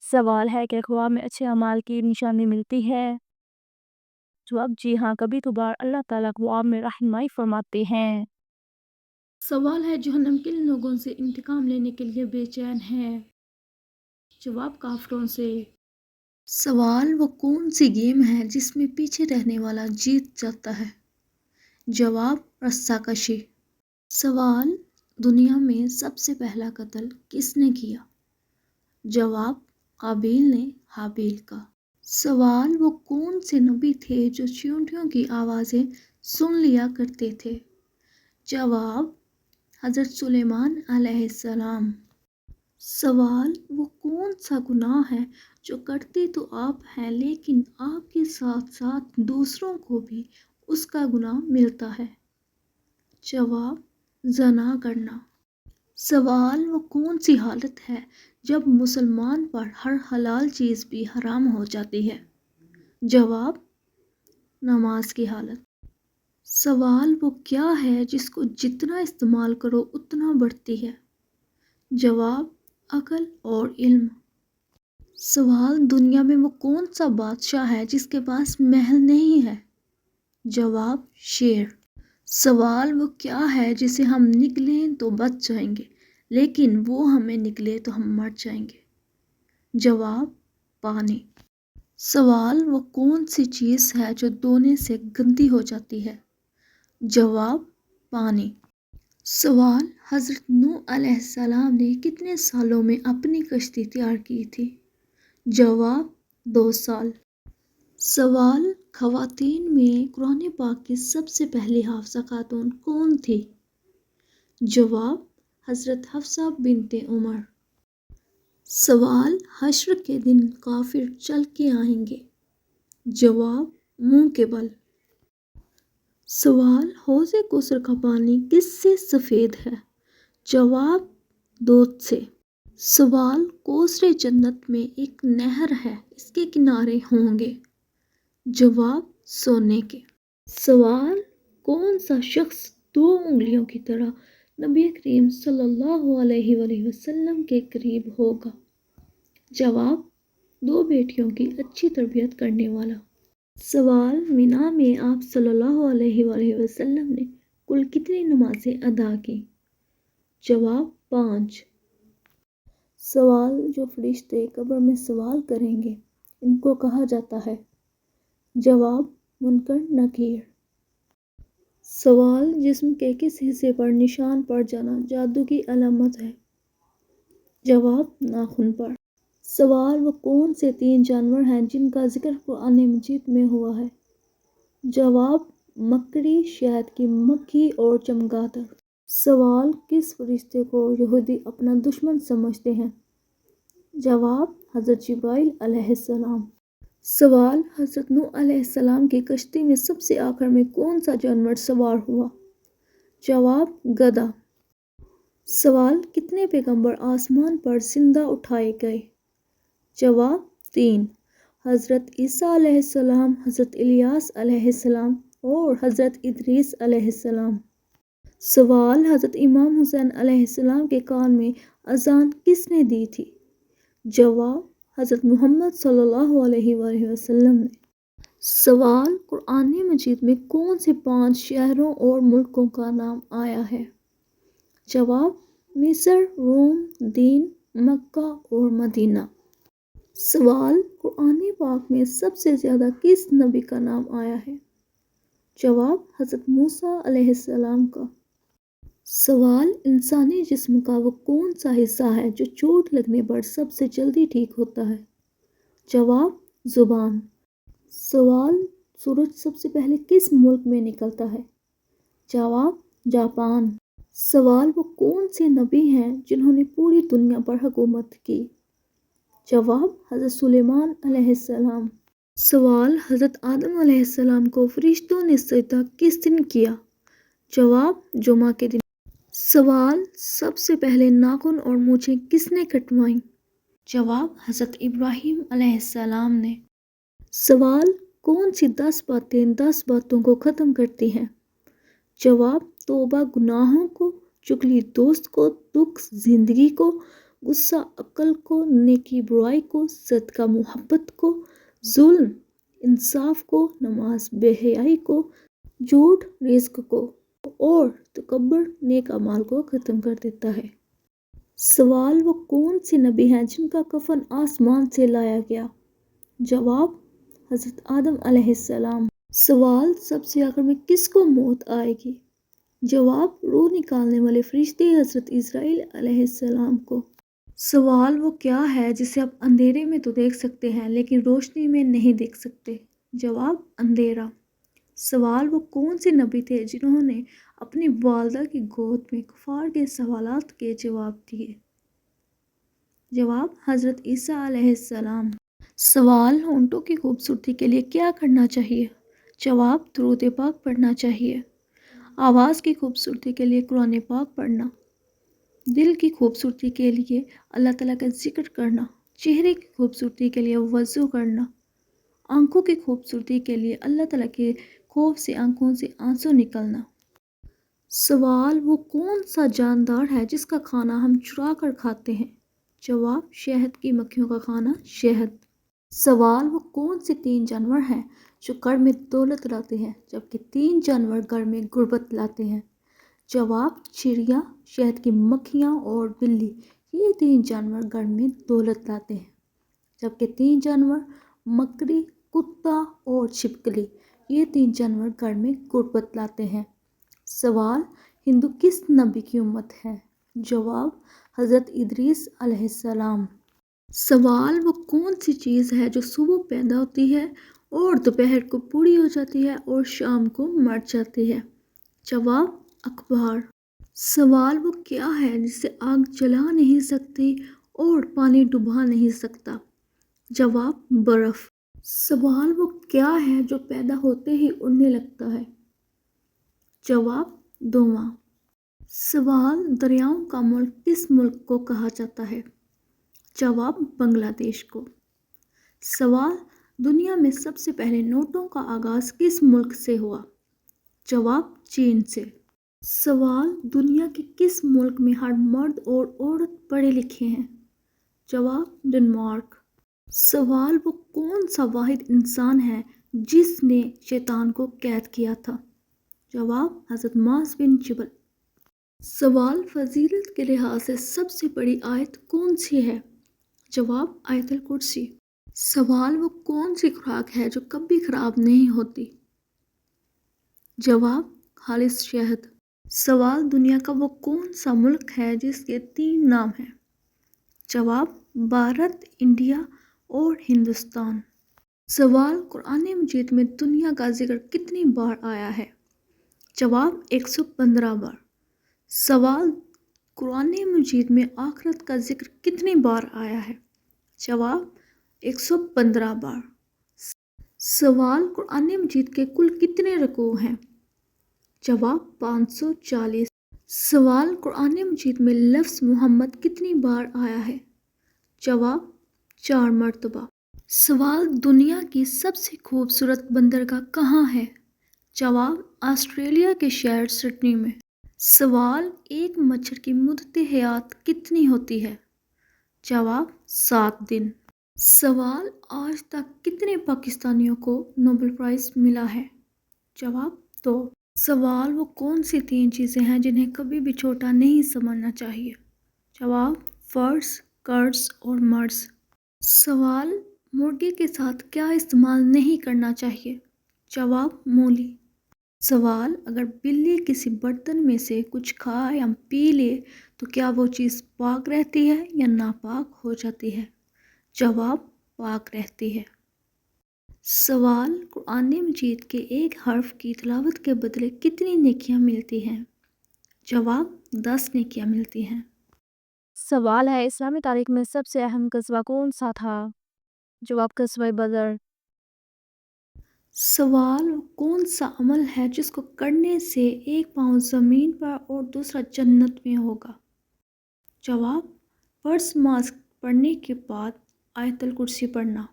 سوال ہے کہ خواب میں اچھے اعمال کی نشانی ملتی ہے؟ جواب جی ہاں، کبھی کبھار اللہ تعالیٰ خواب میں رہنمائی فرماتے ہیں۔ سوال ہے جہنم کن لوگوں سے انتقام لینے کے لیے بے چین ہے؟ جواب کافروں سے۔ سوال وہ کون سی گیم ہے جس میں پیچھے رہنے والا جیت جاتا ہے؟ جواب رسہ کشی۔ سوال دنیا میں سب سے پہلا قتل کس نے کیا؟ جواب قابیل نے حابیل کا۔ سوال وہ کون سے نبی تھے جو چیونٹیوں کی آوازیں سن لیا کرتے تھے؟ جواب حضرت سلیمان علیہ السلام۔ سوال وہ کون سا گناہ ہے جو کرتے تو آپ ہیں لیکن آپ کے ساتھ ساتھ دوسروں کو بھی اس کا گناہ ملتا ہے؟ جواب زنا کرنا۔ سوال وہ کون سی حالت ہے جب مسلمان پر ہر حلال چیز بھی حرام ہو جاتی ہے؟ جواب نماز کی حالت۔ سوال وہ کیا ہے جس کو جتنا استعمال کرو اتنا بڑھتی ہے؟ جواب عقل اور علم۔ سوال دنیا میں وہ کون سا بادشاہ ہے جس کے پاس محل نہیں ہے؟ جواب شیر۔ سوال وہ کیا ہے جسے ہم نگلیں تو بچ جائیں گے لیکن وہ ہمیں نگلے تو ہم مر جائیں گے؟ جواب پانی۔ سوال وہ کون سی چیز ہے جو دھونے سے گندی ہو جاتی ہے؟ جواب پانی۔ سوال حضرت نوح علیہ السلام نے کتنے سالوں میں اپنی کشتی تیار کی تھی؟ جواب 2 سال۔ سوال خواتین میں قرآن پاک کی سب سے پہلی حافظہ خاتون کون تھی؟ جواب حضرت حفصہ بنت عمر۔ سوال حشر کے دن کافر چل کے آئیں گے؟ جواب منہ کے بل۔ سوال حوض کوثر کا پانی کس سے سفید ہے؟ جواب دودھ سے۔ سوال کوثر جنت میں ایک نہر ہے، اس کے کنارے ہوں گے؟ جواب سونے کے۔ سوال کون سا شخص 2 انگلیوں کی طرح نبی کریم صلی اللہ علیہ وآلہ وسلم کے قریب ہوگا؟ جواب 2 بیٹیوں کی اچھی تربیت کرنے والا۔ سوال مینا میں آپ صلی اللہ علیہ وآلہ وسلم نے کل کتنی نمازیں ادا کی؟ جواب 5۔ سوال جو فرشتے قبر میں سوال کریں گے ان کو کہا جاتا ہے؟ جواب منکر نکیر۔ سوال جسم کے کس حصے پر نشان پڑ جانا جادو کی علامت ہے؟ جواب ناخن پر۔ سوال وہ کون سے 3 جانور ہیں جن کا ذکر قرآن مجید میں ہوا ہے؟ جواب مکڑی، شہد کی مکھی اور چمگادڑ۔ سوال کس فرشتے کو یہودی اپنا دشمن سمجھتے ہیں؟ جواب حضرت جبرائیل علیہ السلام۔ سوال حضرت نوح علیہ السلام کی کشتی میں سب سے آخر میں کون سا جانور سوار ہوا؟ جواب گدھا۔ سوال کتنے پیغمبر آسمان پر زندہ اٹھائے گئے؟ جواب 3۔ حضرت عیسیٰ علیہ السلام، حضرت الیاس علیہ السلام اور حضرت ادریس علیہ السلام۔ سوال حضرت امام حسین علیہ السلام کے کان میں اذان کس نے دی تھی؟ جواب حضرت محمد صلی اللہ علیہ وآلہ وسلم نے۔ سوال قرآن مجید میں کون سے 5 شہروں اور ملکوں کا نام آیا ہے؟ جواب مصر، روم، دین، مکہ اور مدینہ۔ سوال قرآن پاک میں سب سے زیادہ کس نبی کا نام آیا ہے؟ جواب حضرت موسیٰ علیہ السلام کا۔ سوال انسانی جسم کا وہ کون سا حصہ ہے جو چوٹ لگنے پر سب سے جلدی ٹھیک ہوتا ہے؟ جواب زبان۔ سوال سورج سب سے پہلے کس ملک میں نکلتا ہے؟ جواب جاپان۔ سوال وہ کون سے نبی ہیں جنہوں نے پوری دنیا پر حکومت کی؟ جواب حضرت سلیمان علیہ السلام۔ سوال حضرت آدم علیہ السلام کو فرشتوں نے سجدہ کس دن کیا؟ جواب جمعہ کے دن۔ سوال سب سے پہلے ناخن اور مونچھیں کس نے کٹوائیں؟ جواب حضرت ابراہیم علیہ السلام نے۔ سوال کون سی 10 باتیں 10 باتوں کو ختم کرتی ہیں؟ جواب توبہ گناہوں کو، چگلی دوست کو، دکھ زندگی کو، गुस्सा अक्ल को, नेकी बुराई को, सदका मोहब्बत को, जुल्म इंसाफ को, नमाज बेहयाई को, झूठ रिस्क को और तकब्बुर नेक अमाल को ख़त्म कर देता है। सवाल, वो कौन से नबी हैं जिनका कफन आसमान से लाया गया? जवाब, हज़रत आदम अलैहिस्सलाम। सवाल, सबसे आखिर में किसको मौत आएगी? जवाब, रूह निकालने वाले फरिश्ते हज़रत इस्राईल अलैहिस्सलाम को। सवाल, वो क्या है जिसे आप अंधेरे में तो देख सकते हैं लेकिन रोशनी में नहीं देख सकते? जवाब, अंधेरा। सवाल, वो कौन से नबी थे जिन्होंने अपनी वालदा की गोद में कुफार के सवालात के जवाब दिए? जवाब, हज़रत ईसा अलैहिस्सलाम। सवाल, ऊँटों की खूबसूरती के लिए क्या करना चाहिए? जवाब, दुरूद पाक पढ़ना चाहिए। आवाज़ की खूबसूरती के लिए कुरान पाक पढ़ना। दिल की खूबसूरती के लिए अल्लाह ताला का जिक्र करना। चेहरे की खूबसूरती के लिए वज़ू करना। आंखों की खूबसूरती के लिए अल्लाह ताला के खौफ से आंखों से आंसू निकलना। सवाल, वो कौन सा जानदार है जिसका खाना हम चुरा कर खाते हैं? जवाब, शहद की मक्खियों का खाना, शहद। सवाल, वो कौन से 3 जानवर हैं जो घर में दौलत लाते हैं जबकि 3 जानवर घर में गुर्बत लाते हैं? जवाब, चिड़िया, शहद की मक्खियाँ और बिल्ली। ये 3 जानवर घर में दौलत लाते हैं जबकि 3 जानवर मकड़ी, कुत्ता और छिपकली, ये 3 जानवर घर में गुर्बत लाते हैं। सवाल, हिंदू किस नबी की उम्मत है? जवाब, हज़रत इदरीस अलैहिस्सलाम। सवाल, वो कौन सी चीज़ है जो सुबह पैदा होती है और दोपहर को बूढ़ी हो जाती है और शाम को मर जाती है? जवाब, अखबार। सवाल, वो क्या है जिसे आग जला नहीं सकती और पानी डुबा नहीं सकता? जवाब, बर्फ़। सवाल, वो क्या है जो पैदा होते ही उड़ने लगता है? जवाब, धुआं। सवाल, दरियाओं का मुल्क किस मुल्क को कहा जाता है? जवाब, बांग्लादेश को। सवाल, दुनिया में सबसे पहले नोटों का आगाज़ किस मुल्क से हुआ? जवाब, चीन से। सवाल, दुनिया के किस मुल्क में हर मर्द और औरत पढ़े लिखे हैं? जवाब, डेनमार्क। सवाल, वो कौन सा वाहिद इंसान है जिसने शैतान को कैद किया था? जवाब, हज़रत मुआज़ बिन जबल। सवाल, फजीलत के लिहाज से सबसे बड़ी आयत कौन सी है? जवाब, आयतुल कुर्सी। सवाल, वो कौन सी खुराक है जो कभी खराब नहीं होती? जवाब, खालिस शहद। सवाल, दुनिया का वो कौन सा मुल्क है जिसके 3 नाम हैं? जवाब, भारत, इंडिया और हिंदुस्तान। सवाल, कुरान मजीद में दुनिया का जिक्र कितनी बार आया है? जवाब, 115 बार। सवाल, कुरान मजीद में आखिरत का जिक्र कितनी बार आया है? जवाब, 115 बार। सवाल, कुरान मजीद के कुल कितने रुकू हैं? जवाब, 540। सवाल, कुरान मजीद में लफ्ज़ मोहम्मद कितनी बार आया है? जवाब, 4 मरतबा। सवाल, दुनिया की सबसे खूबसूरत बंदरगाह कहाँ है? जवाब, ऑस्ट्रेलिया के शहर सिडनी में। सवाल, एक मच्छर की मुद्दत हयात कितनी होती है? जवाब, 7 दिन। सवाल, आज तक कितने पाकिस्तानियों को नोबेल प्राइज़ मिला है? जवाब, 2। सवाल, वो कौन सी 3 चीज़ें हैं जिन्हें कभी भी छोटा नहीं समझना चाहिए? जवाब, फ़र्ज़, कर्ज़ और मर्ज़। सवाल, मुर्गे के साथ क्या इस्तेमाल नहीं करना चाहिए? जवाब, मूली। सवाल, अगर बिल्ली किसी बर्तन में से कुछ खा या पी ले तो क्या वो चीज़ पाक रहती है या नापाक हो जाती है? जवाब, पाक रहती है। सवाल, कुरान मजीद के एक हर्फ की तिलावत के बदले कितनी नेकियां मिलती हैं? जवाब, 10 नेकियां मिलती हैं। सवाल है, इस्लामी तारीख में सबसे अहम ग़ज़वा कौन सा था? जवाब, ग़ज़वा बदर। सवाल, कौन सा अमल है जिसको करने से एक पाँव ज़मीन पर और दूसरा जन्नत में होगा? जवाब, फ़र्ज़ नमाज़ पढ़ने के बाद आयतुल कुर्सी पढ़ना।